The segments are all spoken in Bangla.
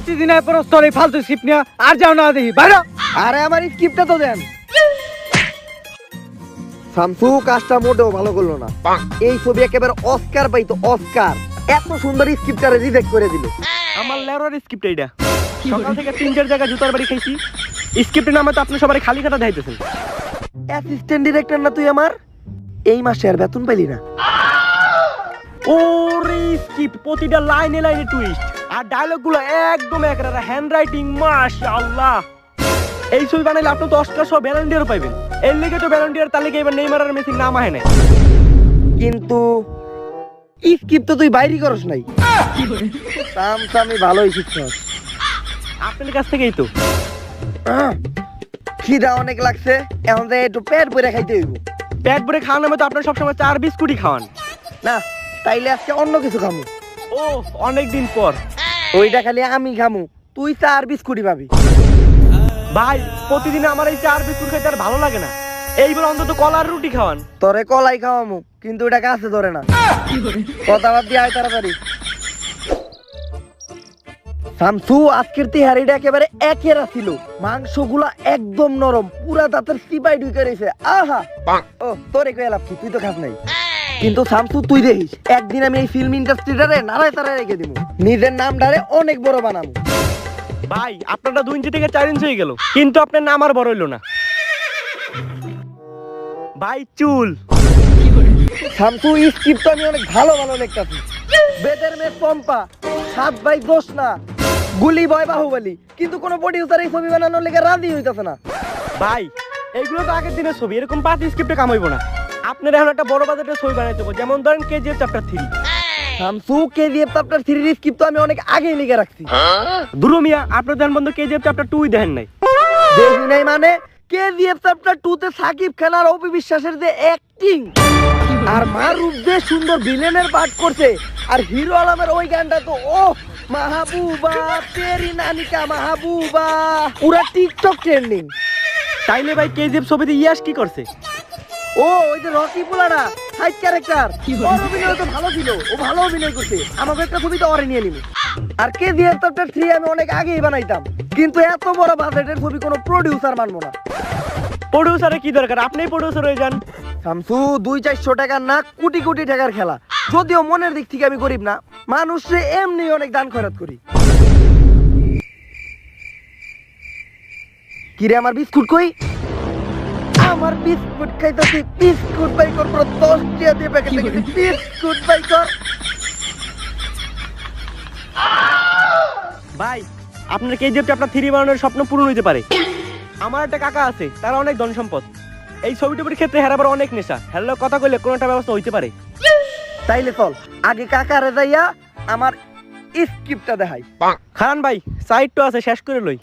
প্রতিদিন তোর এই ফালতু স্ক্রিপ্ট নিয়ে আর যাও না দেখি বাইরে। আরে আমার স্ক্রিপ্টটা তো দেন। শামসু কাজটা মোটেও ভালো করলো না। এই ছবি একেবারে অস্কার পাইতো, অস্কার। এত সুন্দর স্ক্রিপ্টারে রিজেক্ট করে দিল। আমার লেরোর স্ক্রিপ্ট এইটা। সকাল থেকে 3-4 জায়গায় জুতার বাড়ি খাইছি। স্ক্রিপ্টের নামে তো আপনি সবাই খালি খাতা দেখাইতেছেন। অ্যাসিস্ট্যান্ট ডিরেক্টর না তুই আমার? এই মাসে আর বেতন পাইলি না। ওরে স্ক্রিপ্ট প্রতিটা লাইনে লাইনে টুইস্ট আর ডায়লগগুলো একদম একরা হ্যান্ডরাইটিং মাশাআল্লাহ। এই ছবি বানাইলে আপনি তো অস্কার সহ ভ্যালেন্টিয়ার পাইবেন। এর লিগে তো ভ্যালেন্টিয়ার তালিকা এবার নেইমার আর মেসির নাম আহে না। কিন্তু স্ক্রিপ্ট তো তুই বাইরে করস নাই। আমি ভালোই শিখছস। আপনার কাছ থেকেই তো। খিদা অনেক লাগছে, এখন যে একটু পেট ভরে খাইতে হইব। পেট ভরে খাওয়ার নামে তো আপনার সবসময় 4 বিস্কুটই খাওয়ান। না তাইলে আজকে অন্য কিছু খামু। ও অনেকদিন পর। ওইটা খালি আমি খামু, তুই 4 বিস্কুটই পাবি। ভাই প্রতিদিন আমার এই 4 বিস্কুট খাইতে আর ভালো লাগে না। এইবার অন্তত কলার রুটি খাওয়ান। তোরে কলাই খাওয়ামু, কিন্তু ওটা কাছে ধরে না। কথা বাদ দিয়ে আয় তাড়াতাড়ি। শামসু আজকের তিহারিটা একেবারে একেরা ছিল। মাংসগুলা একদম নরম, পুরা দাঁতের সিপাই ঢুকে রয়েছে। আহা ও তোরে কই লাভ কি, তুই তো খাস নাই। কিন্তু শামসু তুই দেখিস, একদিন আমি এই ফিল্ম ইন্ডাস্ট্রিটারে নাড়ায় তাড়ায় রেখে দিব। নিজের নামটারে অনেক বড় বানাবো। ভাই আপনারটা 2 ইঞ্চি থেকে 4 ইঞ্চি হয়ে গেল, কিন্তু আপনার নাম আর বড় হইলো না। ভাই চুল। শামসু স্ক্রিপ্ট আমি অনেক ভালো ভালো লিখতাছি। বেদের মেয়ে পম্পা, 7 ভাই 10 না, গুলি বয় বাহুবলী, কিন্তু কোন প্রোডিউসার এই ছবি বানানোর লেগে রাজি হইতাছে না। ভাই এইগুলো তো আগের দিনের ছবি, এরকম 5 স্ক্রিপ্টে কাম হইব না। আপনার এখন একটা বড় বাজেটের ছবি বানাইতে হবে, যেমন ধরেন KGF chapter 3। Shamsu KGF chapter 3 এর স্ক্রিপ্ট তো আমি অনেক আগেই লিখে রাখছি। দুরু মিয়া আপনার দেন বন্ধু কেজিএফ চ্যাপ্টার 2 দেখেন নাই? দেখি নাই মানে? কেজিএফ চ্যাপ্টার 2 তে সাকিব খান আর অপি বিশ্বাসের যে অ্যাক্টিং, আর মারুফ যে সুন্দর ভিলেনের পাঠ করছে, আর হিরো আলমের ওই গানটা তো ও মাহবুবা তেরি নানিকা মাহবুবা, পুরা টিকটক ট্রেন্ডিং। তাইলে ভাই কেজিএফ ছবিতে ইয়াশ কি করছে? ও ওই যে রকি পোলারা সাইড ক্যারেক্টার, ওর অভিনয় তো ভালো ছিল, ও ভালো অভিনয় করছে। আমাকে একটা ছবি তো ওরে নিয়ে নিব। আর কেজিএফ চ্যাপ্টার 3 আমি অনেক আগেই বানাইতাম, কিন্তু এত বড় বাজেটের ছবি কোনো প্রোডিউসার মানবো না। প্রোডিউসারে কি দরকার, আপনিই প্রোডিউসার হয়ে যান। শামসু 200-400 টাকার না, কোটি কোটি টাকার খেলা। যদিও মনের দিক থেকে আমি গরিব না, মানুষে এমনি অনেক দান খয়রাত করি। কিরে আমার বিস্কুট কই? আমার বিস্কুট খাইতেছি, বিস্কুট বাই কর, পুরো 10 টাকা দিয়ে প্যাকেট থেকে বিস্কুট বাই কর। ভাই আপনার কেজিএফ চ্যাপ্টার 3 বানানোর স্বপ্ন পূরণ হইতে পারে। আমার একটা কাকা আছে, তার অনেক ধন সম্পদ। এই ছবিটুবির ক্ষেত্রে হেরাবার অনেক নেশা, হ্যালো কথা কইলে কোনো একটা ব্যবস্থা হইতে পারে। তাইলে চল আগে কাকারে যাইয়া আমার স্ক্রিপ্টটা দেখাই। খান ভাই সাইড তো আছে, শেষ করে লই।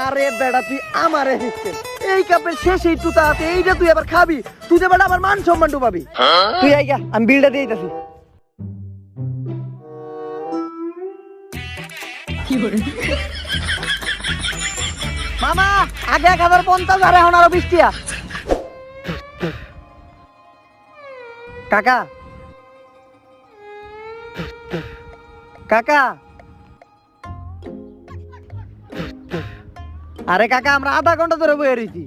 আরে বেটা তুই আমারে দিচ্ছিস, এই কাপের শেষ এই টুতা আছে, এইটা তুই আবার খাবি? তুই যে বেটা আমার মান সম্মান ডুবাবি। তুই আইগা, আমি বিলটা দিয়ে দিতেছি। মামা আগে 1050 আর এখন আরো 20 টাকা। কাকা কাকা, আরে কাকা আমরা আধা ঘন্টা ধরে বয়ে রয়েছি।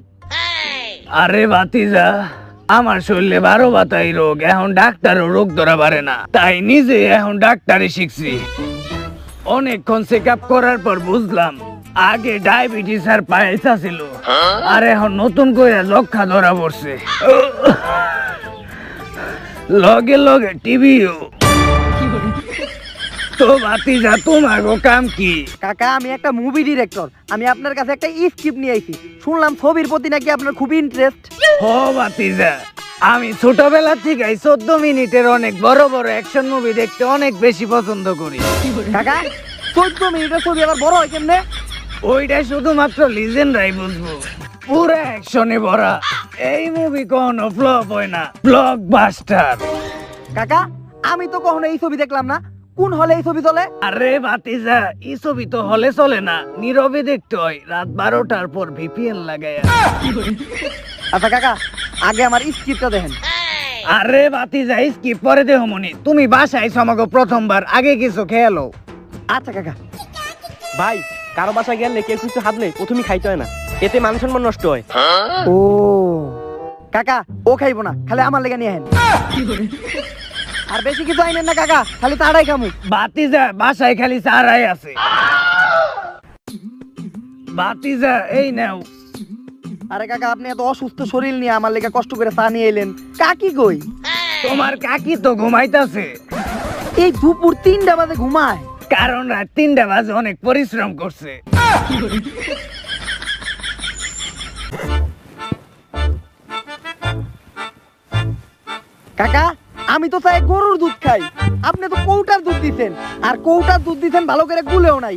আরে ভাতিজা, আমার শরীরে 12 বাতাই রোগ, এখন ডাক্তারও রোগ ধরা পারে না, তাই নিজে এখন ডাক্তারি শিখছি। অনেকক্ষণ চেক আপ করার পর বুঝলাম আগে ডায়াবেটিস আর পায়েসা ছিল, আর এখন নতুন করে যক্ষা ধরা পড়ছে, লগে লগে টিভিও। তো ভাতিজা তোমার কাম কি? কাকা আমি একটা মুভি ডিরেক্টর, আমি আপনার কাছে একটা স্ক্রিপ্ট নিয়ে আইছি। শুনলাম ছবির প্রতি নাকি আপনার খুব ইন্টারেস্ট। ও ভাতিজা, আমি ছোটবেলা থেকে 14 মিনিটের অনেক বড় বড় অ্যাকশন মুভি দেখতে অনেক বেশি পছন্দ করি। কাকা 14 মিনিটের ছবি আবার বড় হয় কেমনে? ওইটা শুধুমাত্র লিজেন্ডরাই বুঝবো, পুরো অ্যাকশনে ভরা। এই মুভি কখনো ফ্লপ হয় না, ব্লকবাস্টার। কাকা আমি তো কখনো এই ছবি দেখলাম না, কোন হলে এই ছবি চলে? আরে ভাতিজা, এই ছবি তো হলে চলে না, নীরবে দেখতে হয়, রাত 12টার পর ভিপিএন লাগায়া। আচ্ছা কাকা আগে আমার স্ক্রিপ্টটা দেখেন। আরে ভাতিজা স্কিপ পরে দেহ মনি, তুমি বাসায় সমাগো প্রথমবার, আগে কিছু খেয়ালো। আচ্ছা কাকা। ভাই কারো বাসায় গেলে কেউ কিছু হাতলে প্রথমেই খাইতে হয় না, এতে মান সম্মান নষ্ট হয়। ও কাকা, ও খাইবো না, খালি আমার লেগে নিয়ে আহেন। আর বেশি কিছু আইনেন না কাকা, খালি তাড়াই খামু। বাতিজা বাসায় খালি চারাই আছে। বাতিজা এই নাও। আরে কাকা, আপনি এত অসুস্থ শরীর নিয়ে আমার লেগে কষ্ট করে চা নিয়ে এলেন, কাকি কই? তোমার কাকি তো ঘুমাইতাছে, এই দুপুর 3টা বাজে ঘুমায়? কারণ রাত 3টা বাজে অনেক পরিশ্রম করছে। কাকা, আমি তো চাই গরুর দুধ খাই, আপনি তো কৌটার দুধ দিছেন, আর কৌটার দুধ দিছেন ভালো করে গুলেও নাই,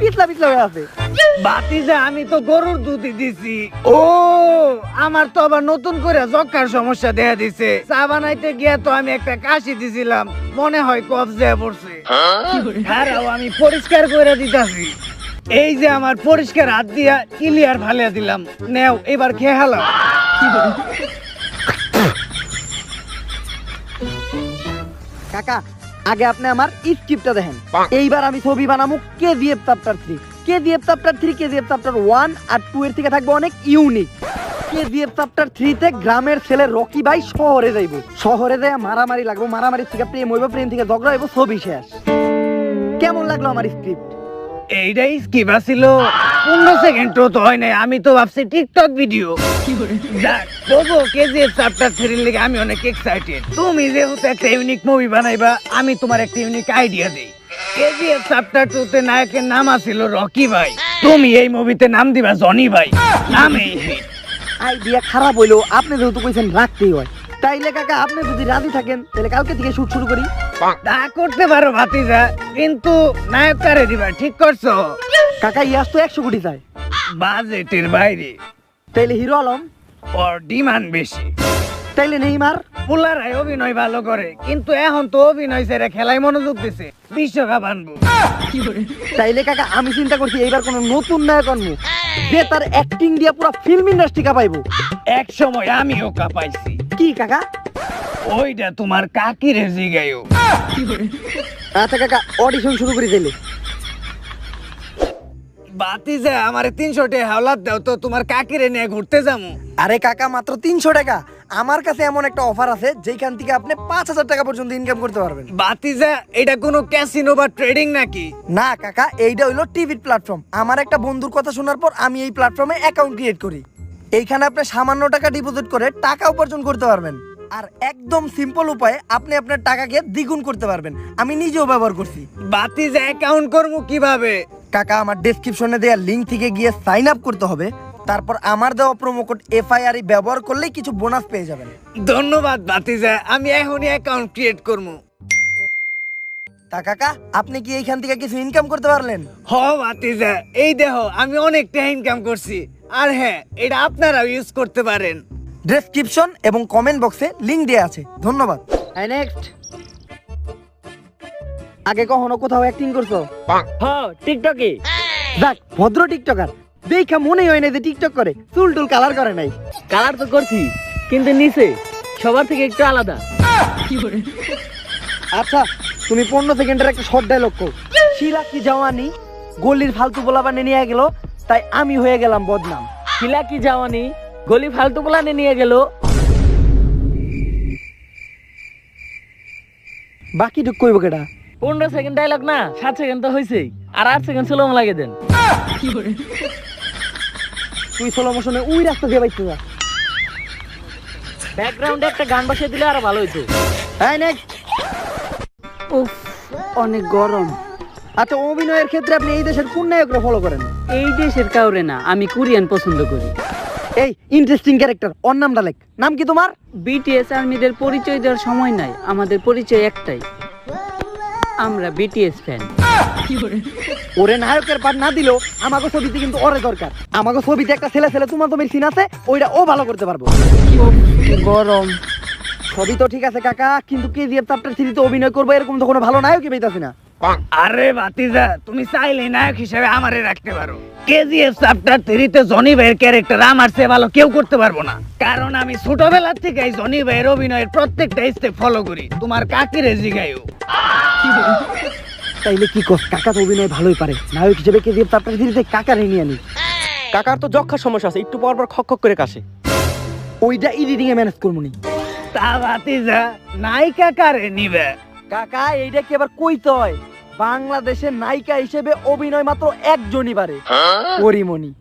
পিছলা পিছলা হয়ে আছে। বাতিজা আমি তো গরুর দুধই দিছি। ও আমার তো আবার নতুন করে যক্ষার সমস্যা দেখা দিছে। চা বানাইতে গিয়া তো আমি একটা কাশি দিছিলাম, মনে হয় কফ যায় পড়ছে। খারাও আমি পরিষ্কার করে দিতাছি। এই যে আমার পরিষ্কার হাত দিয়া ক্লিয়ার ফালিয়া দিলাম, নেও এবার খেয়ে হালাও। কাকা, আগে আপনি আমার স্ক্রিপ্টটা দেখেন। এইবার আমি ছবি বানাবো KGF chapter 3। KGF chapter 3, KGF chapter 1 আর 2 এর থেকে থাকবে অনেক ইউনিক। কেজিএফ চ্যাপ্টার 3 তে গ্রামের ছেলে রকি ভাই শহরে যাইব, শহরে যায় মারামারি লাগবো, মারামারি থেকে প্রেম হইব, প্রেম থেকে ঝগড়া হইব, ছবি শেষ। কেমন লাগলো আমার স্ক্রিপ্ট? এইটাই স্কিপ আছিল, 15 সেকেন্ডও তো হয় নাই। আমি তো ভাবছি টিকটক ভিডিও। যাক, তবু কেজিএফ চ্যাপ্টার 3 লিগে আমি অনেক এক্সাইটেড। তুমি যেহেতু একটা ইউনিক মুভি বানাইবা, আমি তোমার একটা ইউনিক আইডিয়া দেই। কেজিএফ চ্যাপ্টার 2 তে নায়কের নাম আছিল রকি ভাই, তুমি এই মুভিতে নাম দিবা জনি ভাই। নামেই হিট। আইডিয়া খারাপ হইলো, আপনি যেহেতু কইছেন রাখতেই হয়, তাইলে কাকা আপনি যদি রাজি থাকেন তাহলে কালকে থেকে শুট শুরু করি। তা করতে পারো ভাতিজা, কিন্তু নায়ক কারে দিবা ঠিক করছো? কাকা ইয়াস তো 100 কোটি চাই, বাজেটের বাইরে, তাইলে হিরো আলম, ওর ডিমান্ড বেশি। তাইলে নেইমার। পোলারাই অভিনয় ভালো করে, কিন্তু এখন তো অভিনয় ছেড়ে খেলায় মনোযোগ দিছে, বিশ্বকাপ আনবো। তাইলে কাকা আমি চিন্তা করছি এইবার কোন নতুন নায়ক আনবো, যে তার অ্যাক্টিং দিয়া পুরো ফিল্ম ইন্ডাস্ট্রি কাঁপাইবো। এক সময় আমিও কাঁপাইছি। কি কাকা? ওইটা তোমার কাকিরে জিগাইও। আচ্ছা কাকা, অডিশন শুরু করে দিলে। বাতিজা আমারে 300 টাকা হাওলাত দাও তো, তোমার কাকিরে নিয়ে ঘুরতে যাবো। আরে কাকা, মাত্র 300 টাকা। আমার কাছে এমন একটা অফার আছে যেখান থেকে আপনি 5000 টাকা পর্যন্ত ইনকাম করতে পারবেন। বাতিজা এটা কোনো ক্যাসিনো বা ট্রেডিং নাকি? না কাকা, এইটা হইলো টিভি প্ল্যাটফর্ম। আমার একটা বন্ধুর কথা শোনার পর আমি এই প্ল্যাটফর্মে অ্যাকাউন্ট ক্রিয়েট করি। এইখানে আপনি সামান্য টাকা ডিপোজিট করে টাকা উপার্জন করতে পারবেন, আর একদম সিম্পল উপায়ে আপনি আপনার টাকাকে দ্বিগুণ করতে পারবেন। আমি নিজেও ব্যবহার করছি। বাতিজা অ্যাকাউন্ট করবো কিভাবে? কাকা, আমার ডেসক্রিপশনে দেওয়া লিংক থেকে গিয়ে সাইন আপ করতে হবে, তারপর আমার দেওয়া প্রোমো কোড FIRE ব্যবহার করলেই কিছু বোনাস পেয়ে যাবেন। ধন্যবাদ বাতিজা, আমি এখনই অ্যাকাউন্ট ক্রিয়েট করবো। তা কাকা, আপনি কি এইখান থেকে কিছু ইনকাম করতে পারলেন? হ বাতিজা, এই দেখো আমি অনেকটা ইনকাম করছি। আর হ্যাঁ, এটা আপনারাও ইউজ করতে পারেন। ডেসক্রিপশন এবং কমেন্ট বক্সে লিংক দেওয়া আছে। ধন্যবাদ। নেক্সট। আগে কখনো কোথাও অ্যাক্টিং করছো? হ্যাঁ, টিকটকে। যাক, ভদ্র টিকটকার দেখা মনেই হয় না যে টিকটক করে। চুল টুল কালার করে নাই? কালার তো করছি, কিন্তু নিচে সবার থেকে একটু আলাদা। আচ্ছা, তুমি 15 সেকেন্ডের একটা শর্ট ডায়লগ কও। শিলা কি জওয়ানি, গলির ফালতু পোলাপানে নিয়ে গেল, তাই আমি হয়ে গেলাম বদনাম। শিলা কি যাওয়ানি, গলি ফালতু প্লানে নিয়ে গেল। বাকি ঢুক কইব কেটা? 15 সেকেন্ড ডায়লগ না, 7 সেকেন্ড তো হয়েছেই, আর 8 সেকেন্ড স্লো লাগে দেন। তুই স্লো মোশনে ওই রাস্তা দিয়ে বাইতে যা। ব্যাকগ্রাউন্ডে একটা গান বসিয়ে দিলে আরো ভালো হইতো। হ্যাঁ, নেক্সট। উফ, অনেক গরম। আচ্ছা, অভিনয়ের ক্ষেত্রে আপনি এই দেশের কোন নায়করা ফলো করেন? এই দেশের কাউরে না, আমি কোরিয়ান পছন্দ করি। এই ইন্টারেস্টিং ক্যারেক্টার, ওর নামটা লেখ। নাম কি তোমার? বিটিএস আর্মিদের পরিচয় দেওয়ার সময় নাই, আমাদের পরিচয় একটাই, আমরা বিটিএস ফ্যান। ওরে নায়কের পাঠ না দিলেও আমাকে ছবিতে কিন্তু ওরে দরকার। আমাকে ছবিতে একটা ছেলে ছেলে তোমার তুমি সিন আছে, ওইটা ও ভালো করতে পারবো। গরম। ছবি তো ঠিক আছে কাকা, কিন্তু কেজিএফ চ্যাপ্টার 3 তে অভিনয় করবো এরকম তো কোনো ভালো নায়কই পেইতাছি না। আরে বাতিজা, তুমি চাইলে নায়ক হিসেবে আমারে রাখতে পারো। কেজিএফ চ্যাপ্টার 3 তে জনি ভাইয়ের ক্যারেক্টার আমার চেয়ে ভালো কেউ করতে পারবো না, কারণ আমি ছোটবেলা থেকে জনি ভাইয়ের অভিনয়ের প্রত্যেকটা স্টেপ ফলো করি। তোমার কাকিরে জিগাইও। তাইলে কি কস, কাকা তো অভিনয় ভালোই পারে, নায়ক হিসেবে কেজিএফ চ্যাপ্টার 3 তে কাকারে নিয়ে আনি। কাকার তো যক্ষার সমস্যা আছে, একটু পর পর খক খক করে কাশে। ওইটা এডিটিং এ ম্যানেজ করবো নি। তা ভাতিজা নায়িকা কারে নিবে? কাকা এইটা কি আবার কইতে হয়? বাংলাদেশের নায়িকা হিসেবে অভিনয় মাত্র একজনই পারে, পরিমণি।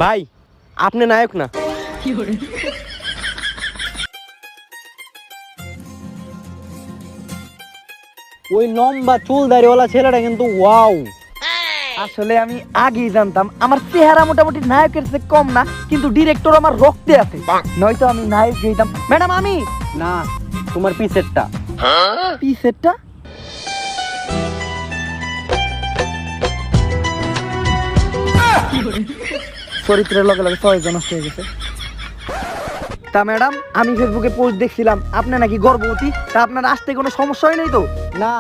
ভাই আপনি নায়ক না। ওই লম্বা চুল দাড়িওয়ালা ছেলেটা কিন্তু ওয়াও। আসলে আমি আগেই জানতাম আমার চেহারা মোটামুটি নায়কের চেয়ে কম না, কিন্তু ডিরেক্টর আমার রক্তে আছে, নয়তো আমি নায়ক হইতাম। ম্যাডাম আমি না, তোমার পিসেরটা। পিসেরটা চরিত্রের লগে লগে 6 জন নষ্ট হয়ে গেছে। তা ম্যাডাম আমি ফেসবুকে পোস্ট দেখছিলাম আপনি নাকি গর্ভবতী, তা আপনার আসতে কোনো সমস্যা হয় নাই তো? না,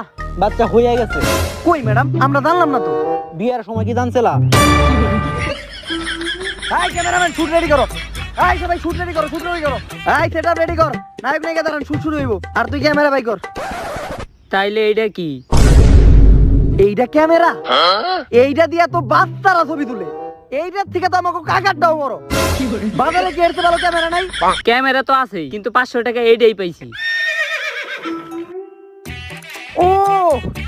বাচ্চা হয়ে গেছে। কই ম্যাডাম, আমরা জানলাম না তো। বিয়ের সময় কি জানছিলা? হাই ক্যামেরাম্যান, শুট রেডি করো। হাই সবাই শুট রেডি করো, শুট রেডি করো। হাই সেটআপ রেডি কর, নায়ক নায়িকা দাঁড়ান, শুট শুরু হইব। আর তুই ক্যামেরা বাই কর। তাইলে এইটা কি? এইটা ক্যামেরা, এইটা দিয়া তো বাচ্চারা ছবি তুলে, এইটার থেকে তো আমাকে কাকারটাও বড়। বাজারে কি এর চেয়ে ভালো ক্যামেরা নাই? ক্যামেরা তো আছেই, কিন্তু 500 টাকা এইটাই পাইছি। ও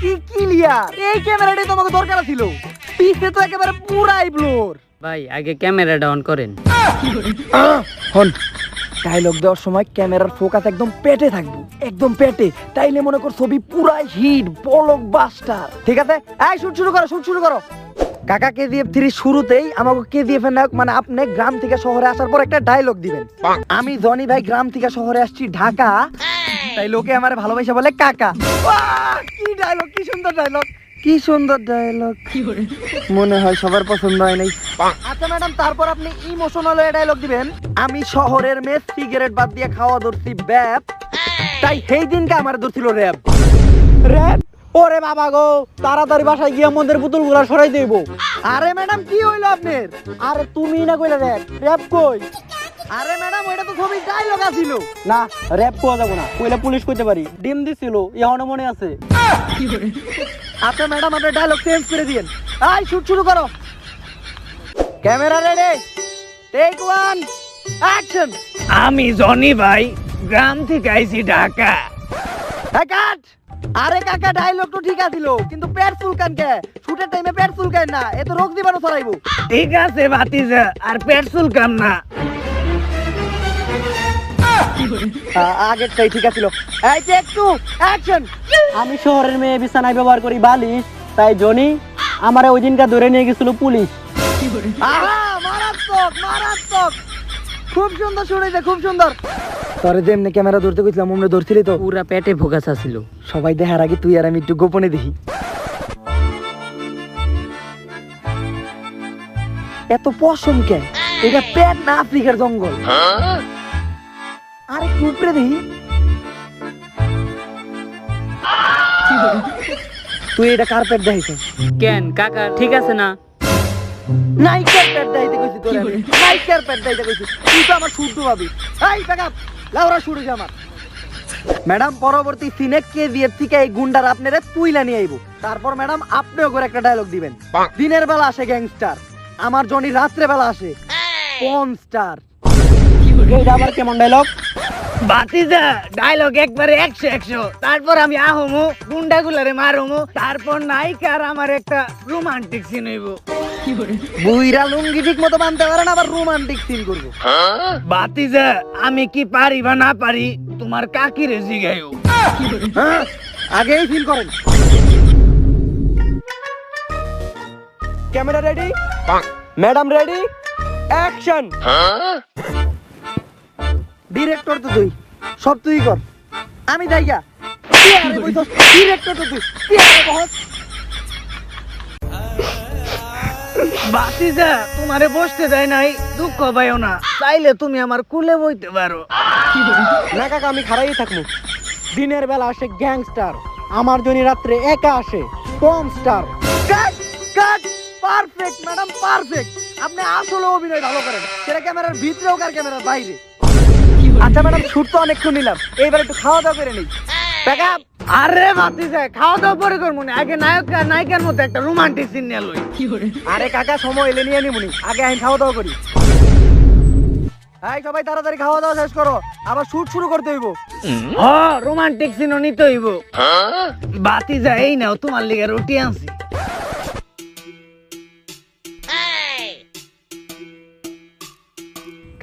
কি ক্লিয়ার, এই ক্যামেরাটাই তো আমাকে দরকার ছিল। পিছে তো একেবারে পুরাই ব্লোর। ভাই আগে ক্যামেরাটা অন করেন। হন, ডায়লগ দেওয়ার সময় ক্যামেরার ফোকাস একদম পেটে থাকবে, একদম পেটে, তাইলে মনে কর ছবি পুরাই হিট ব্লকবাস্টার। ঠিক আছে, এই শুট শুরু করো, শুট শুরু করো। কাকা কেজিএফ 3 শুরুতেই আমাকে কেজিএফ এর নায়ক মানে আপনি গ্রাম থেকে শহরে আসার পর একটা ডায়লগ দিবেন। আমি জনি ভাই গ্রাম থেকে শহরে আসছি ঢাকা, তাই লোকে আমারে ভালোবাসা বলে কাকা। বাহ, কি ডায়লগ, কি সুন্দর ডায়লগ, কি সুন্দর ডায়লগ। মনে হয় সবার পছন্দ হয় নাই। আচ্ছা ম্যাডাম, তারপর আপনি ইমোশনাল ডায়লগ দিবেন। আমি শহরের মেয়ে, সিগারেট বাদ দিয়ে খাওয়া ধরছি ব্যাপ, তাই সেই দিনকে আমার ধরছিল র্যাব। র্যাব? ওরে বাবা গো, তাড়াতাড়ি বাসায় গিয়ে আমাদের পুতুলগুলা সরাই দেব। আরে ম্যাডাম কি হইলো আপনার? আরে তুমি না কইলা র্যাব, র্যাব কই? আরে ম্যাডাম ওইটা তো ছবি ডায়লগ আছিল। না, র্যাব কোয়া যাব না, কইলা পুলিশ কইতে পারি। ডিম দিছিল, এখনো মনে আছে। আচ্ছা ম্যাডাম আপনার ডায়লগ চেঞ্জ করে দিয়েন। আই শুট শুরু করো। Camera ready, take 1 action. আমি জনি ভাই, গ্রাম থেকে আইছি ঢাকা। হ্যাঁ কাট। আরে কাকা ডায়লগ তো ঠিক আছিল, কিন্তু পেট চুলকান কে? শুটের টাইমে পেট চুলকায় না, এ তো রোগ জীবাণু ছড়াইবো। ঠিক আছে ভাতিজা, আর পেট চুলকাম না। আগেরটাই ঠিক আছিল। এই টেক 2 অ্যাকশন। আমি শহরের মেয়ে, বিছানায় ব্যবহার করি বালিশ, তাই জনি আমারে ওই দিনটা ধরে নিয়ে গেছিল পুলিশ। আহা, মারাত্মক মারাত্মক, খুব সুন্দর শুনেছে, খুব সুন্দর। তোরে যেমনি ক্যামেরা ধরতে কইছিলাম অমনে ধরছিলি তো? পুরা পেটে ফোকাস আছিল। সবাই দেখার আগে তুই আর আমি একটু গোপনে দেখি। এত পশম কে? এটা পেট না আফ্রিকার জঙ্গল? আরে কুপরে দেখি। তুই এটা কার পেট দেখাইছিস? কেন কাকা ঠিক আছে না? নাইকের পেট দেখাইতে কইছি তোরে আমি। নাইকের পেট দেখাইতে কইছি। তুই তো আমার শুদ্ধ ভাবি। এই ব্যাকআপ, লাউরা শুরু হইছে আমার। ম্যাডাম পরবর্তী সিনে কেজিএফ থেকে এই গুন্ডার আপনারে তুইলা নিয়ে আইবো। তারপর ম্যাডাম আপনিও করে একটা ডায়লগ দিবেন। দিনের বেলা আসে গ্যাংস্টার, আমার জনি রাত্রে বেলা আসে পর্ন স্টার। এইটা আবার কেমন ডায়লগ? ভাতিজা ডায়লগ একবারে 100-100। তারপর আমি আহমু, গুন্ডাগুলারে মারমু, তারপর নায়িকার আমার একটা রোমান্টিক সিন হইব। বুইরা লুঙ্গি ঠিক মতো বানতে পারে না, আবার রোমান্টিক সিন করবো। ভাতিজা আমি কি পারি বা না পারি তোমার কাকিরে জিগাইও। হ্যাঁ, আগেই ফিল করেন। Camera ready, madam ready, action. Director তো তুই, সব তুই কর, আমি যাইগা। ডিরেক্টর তো তুই, ভাতিজা তোমারে বসতে দেয় নাই, দুঃখ পাইও না, চাইলে তুমি আমার কুলে বইতে পারো। না কাকা, আমি খারাই থাকবো। দিনের বেলা আসে গ্যাংস্টার, আমার জন্য রাত্রে একা আসে। কম স্টার। কাট কাট, পারফেক্ট ম্যাডাম, পারফেক্ট। আপনি আসলে অভিনয় ভালো করেন, সেটা ক্যামেরার ভিতরে হোক আর ক্যামেরার বাইরে। আচ্ছা ম্যাডাম, শুট তো অনেকক্ষণ নিলাম, এইবার একটু খাওয়া দাওয়া করে নেই। প্যাকআপ। আরে ভাতিজা খাওয়া দাওয়া পরে করবো না, আগে নায়ক আর নায়িকার মধ্যে একটা রোমান্টিক সিন নিয়ে লই। আরে কাকা, সময় এলে নিয়ে নিবনি, আগে আমি খাওয়া দাওয়া করি। এই সবাই তাড়াতাড়ি খাওয়া দাওয়া শেষ করো, আবার শুট শুরু করতে হইব। রোমান্টিক সিনও নিতে হইব। ভাতিজা এই নাও তোমার লিগে রুটি আনছি।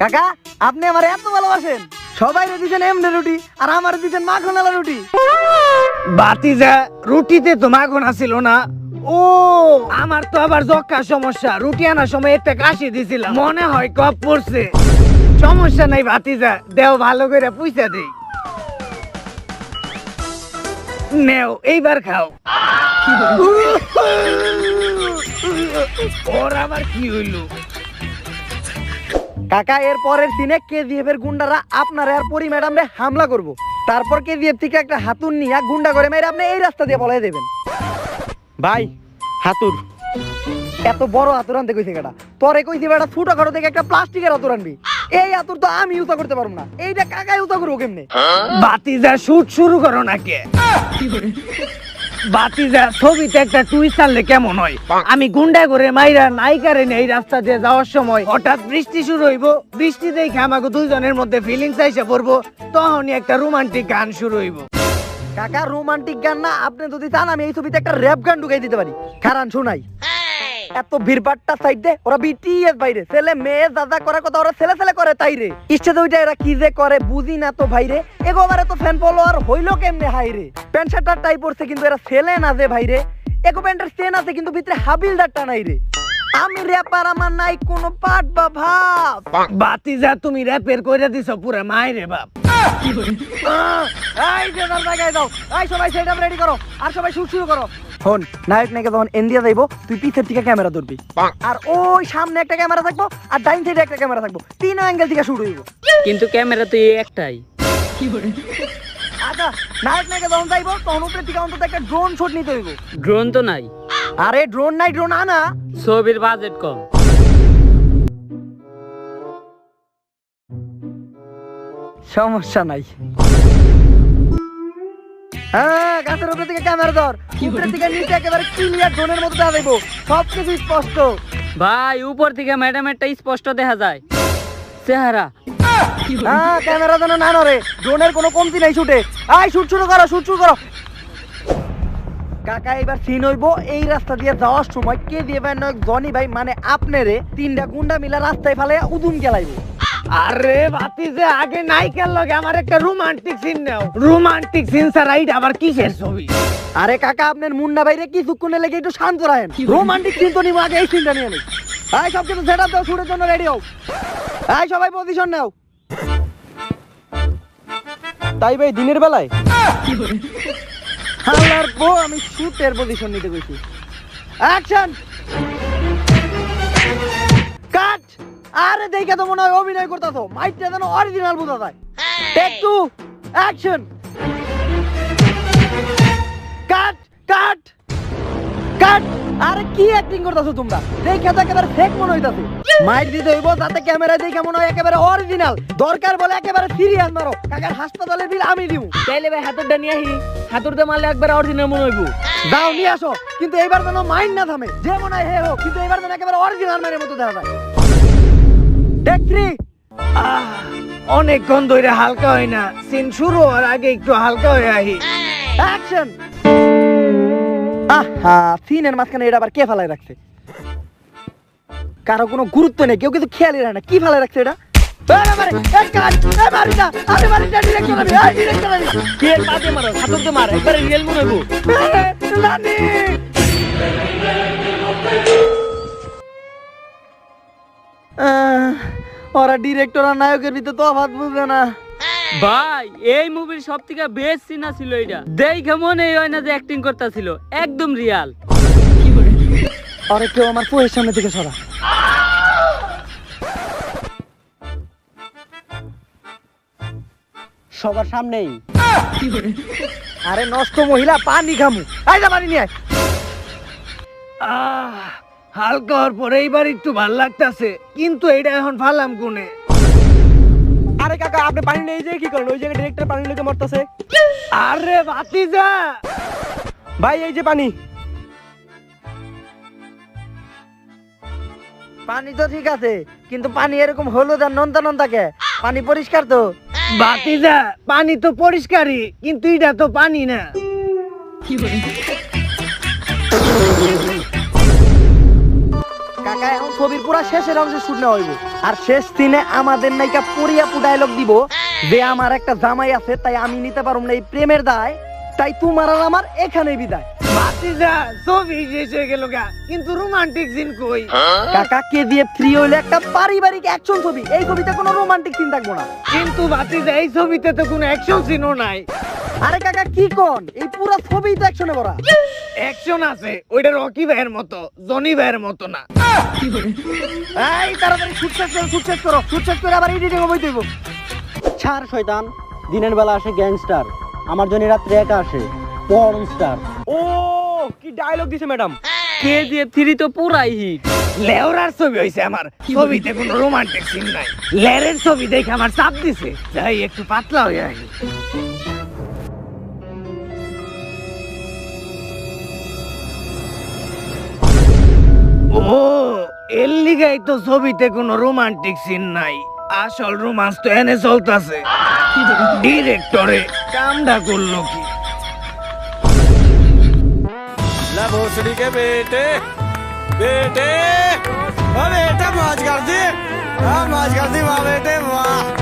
কাকা, আপনি আমার এত ভালোবাসেন, সবাই দিচ্ছেন এমনি রুটি আর আমার দিচ্ছেন মাখনালা রুটি। ভাতিজা রুটিতে তো মাখন ছিল না। ও আমার তো আবার যক্ষা সমস্যা, রুটি আনার সময় একটা কাশি দিছিলাম, মনে হয় কপ পড়ছে। সমস্যা নাই ভাতিজা, দেও ভালো করে পয়সা দেই। নেও এইবার খাও। ওর আবার কি হইল? কাকা, এর পরের সিনে কেজিএফ এর গুন্ডারা আপনার আর পরি ম্যাডাম রে হামলা করব, তারপর কেজিএফ থেকে একটা হাতুর নিয়ে গুন্ডা করে মেরে আপনি এই রাস্তা দিয়ে পলাই দেবেন। ভাই হাতুর। এত বড় হাতুর আনতে কইছে কেডা? তোরে কইছি বেটা ছোট খাটো থেকে একটা প্লাস্টিকের হাতুর আনবি। এই হাতুর তো আমি ইউজ করতে পারবো না, এইটা কাকা ইউজ করবো কেমনে? ভাতিজা শুট শুরু করো না কে? ভাতিজা ছবিতে একটা টুইস্ট আনলে কেমন হয়? আমি গুন্ডা করে মাইরা নায়িকারে নিয়ে এই রাস্তা দিয়ে যাওয়ার সময় হঠাৎ বৃষ্টি শুরু হইব, বৃষ্টি দেখে আমাকে দুইজনের মধ্যে ফিলিংস আইসা পড়বো, তখনই একটা রোমান্টিক গান শুরু হইব। কাকা, রোমান্টিক গান না, আপনি যদি চান আমি এই ছবিতে একটা র‍্যাপ গান ঢুকাই দিতে পারি। কারণ শোনাই, এত ভিড়ভাট্টা সাইড দে, ওরা বিটিএস বাইরে, ছেলে মেয়ে যা যা করার কথা ওরা ছেলে ছেলে করে তাই রে। স্টেজে ওইটা এরা কি যে করে বুঝি না তো ভাইরে। এগোবারে তো ফ্যান ফলোয়ার হইলো কেমনে হাইরে? প্যান্ট শার্টার টাই পড়ছে কিন্তু এরা ছেলে না যে ভাইরে। এগো প্যান্টের চেন আছে কিন্তু ভিতরে হাবিলদারটা নাই রে। আমি র্যাপার, আমার নাই কোনো পাট বা ভাব। ভাতিজা তুমি র‍্যাপের কইরা দিছো পুরা মাইরে বাপ। এই যে তার জায়গায় দাও, এই সবাই সেটআপ রেডি করো আর সবাই শুট শুরু করো। শোন, নায়ক নায়িকা যখন ইন্ডিয়া যাইবো, তুই পিছের থেকে ক্যামেরা ধরবি, আর ওই সামনে একটা ক্যামেরা থাকবো আর ডাইন সাইডে একটা ক্যামেরা থাকবো, তিন অ্যাঙ্গেল থেকে শুট হইব। কিন্তু ক্যামেরা তো এই একটাই। আচ্ছা, নায়ক নায়িকা যখন যাইবো তখন উপরে থেকে অন্তত একটা ড্রোন শুট নিতে হইব। ড্রোন তো নাই, আরে ড্রোন নাই, ড্রোন আনা। ছবির বাজেট কম। সমস্যা নাই। হ্যাঁ, গাছের উপরে থেকে ক্যামেরা ধর, উপরে থেকে নিচে একেবারে ক্লিয়ার ড্রোনের মতো দেখা যাইবো, সবকিছু স্পষ্ট। ভাই উপর থেকে ম্যাডামেরটা স্পষ্ট দেখা যায় চেহারা। হ্যাঁ, ক্যামেরা যেন না নড়ে, ড্রোনের কোনো কমতি নাই শুটে। আই শুট শুরু করো, শুট শুরু করো। কাকা, এবার সিন হইবো এই রাস্তা দিয়ে যাওয়ার সময় কেজিএফ এর নায়ক জনি ভাই মানে আপনারে তিনটা গুন্ডা মিলা রাস্তায় ফেলে উদুম গেলাইবো। আরে ভাতিজা আগে নায়িকার লগে আমার একটা রোমান্টিক সিন নাও। রোমান্টিক সিন ছাড়া এইটা আবার কিসের ছবি? আরে কাকা, আপনার মুন্না ভাইরে কিছুক্ষণে লেগে একটু শান্ত রাখেন। রোমান্টিক সিন তো নিবো, আগে এই সিনটা নিয়ে নেই। এই সব কিছু সেটআপ দাও, শুটের জন্য রেডি হও। এই সবাই পজিশন নাও। তাই ভাই দিনের বেলায় হালার বউ, আমি শুটের পজিশন নিতে কইছি। অ্যাকশন, কাট। আরে দেখে তো মনে হয় অভিনয় করতেছো, মাইকটা যেন অরিজিনাল বোঝা যায়। Take 2, action. Cut cut cut. আরে কি অ্যাক্টিং করতেছো তোমরা? দেখে তো একেবারে ফেক মনে হইতাছে। মাইক দিতে হইব যাতে ক্যামেরা দেখে মনে হয় একেবারে অরিজিনাল। দরকার বলে একেবারে সিরিয়াস মারো, কাকার হাসপাতালের বিল আমি দিব। তাইলে ভাই হাতুরটা নিয়ে আহি, হাতুরটা মারলে একবার অরিজিনাল মনে হইব। যাও নিয়ে আসো, কিন্তু এইবার যেন মাইন্ড না থামে, যে মনে হয় হে হোক, কিন্তু এইবার যেন একেবারে অরিজিনাল মানের মতো দেখা যায়। টেক 3, অনেকক্ষণ ধরে হালকা হয় না, সিন শুরু হওয়ার আগে একটু হালকা হয়ে আহি। অ্যাকশন। আহা, সিনের মাঝখানে এটা আবার কে ফেলায় রাখছে? কারো কোনো গুরুত্ব নেই, কেউ কিছু খেয়ালই রাখে না, কি ফেলায় রাখছে এটা? ওরা ডিরেক্টর আর নায়কের ভিতরে তফাৎ বুঝবে না। ভাই এই মুভির সব থেকে বেস্ট সিন ছিল এটা, দেখে মনে হয় না যে অ্যাক্টিং করতেছিল, একদম রিয়াল। আরে কেউ আমার পোয়ের সামনে থেকে সরা। সবার সামনেই। আরে নষ্ট মহিলা, পানি খামু। আইজা পানি নিয়ে আয়। হালকা হওয়ার পরে এইবার একটু ভাল লাগতাছে, কিন্তু এটা এখন ফালাম কোনে? আরে কাকা আপনি পানি নেই যে কি করেন? ওই জায়গায় ডিরেক্টর পানি লেগে মরতেছে। আরে ভাতিজা, ভাই এই যে পানি। পানি তো ঠিক আছে, কিন্তু পানি এরকম হলুদ আর নন্তা নন্তা কে? পানি পরিষ্কার তো? ভাতিজা পানি তো পরিষ্কারই, কিন্তু এটা তো পানি না। কাকা এখন ছবির পুরা শেষের অংশে শুট নেওয়া হইব, আর শেষ সিনে আমাদের নায়িকা পরিয়াপু ডায়লগ দিব যে আমার একটা জামাই আছে, তাই আমি নিতে পারব না এই প্রেমের দায়, তাই তোমার আর আমার এখানে বিদায়। ভাতিজা ছবি শেষ হয়ে গেল গা, কিন্তু রোমান্টিক সিন কই? কাকা KGF 3 হইলে একটা পারিবারিক অ্যাকশন ছবি, এই ছবিতে কোনো রোমান্টিক সিন থাকবো না। কিন্তু ভাতিজা এই ছবিতে তো কোনো অ্যাকশন সিনও নাই। আরে কাকা কি কোন, এই পুরো ছবি তো অ্যাকশনে ভরা। অ্যাকশন আছে, ওইটা রকি ভাইয়ের মতো, জনি ভাইয়ের মতো না। এই তাড়াতাড়ি শুট শেষ করো, শুট শেষ করে আবার এডিটিং হবে হইব। ছাড় শয়তান, দিনের বেলা আসে গ্যাংস্টার, আমার জন্য রাত্রে একা আসে পর্ন স্টার। ও কি ডায়লগ দিছে ম্যাডাম। KGF 3 তো পুরাই হিট। লেওরার ছবি হইছে আমার, ছবিতে কোনো রোমান্টিক সিন নাই। লেরের ছবি দেখে আমার চাপ দিছে, যাই একটু পাতলা হয়ে আহি। ও এর লিগাই তো ছবিতে কোনো রোমান্টিক সিন নাই। আসল রোমান্স তো এনে চলতেছে। ডিরেক্টরে কামটা করলো কি? ला भोसड़ी के बेटे बेटे ओ बेटा मौज कर दी हाँ मौज कर दी वाह बेटे वाह।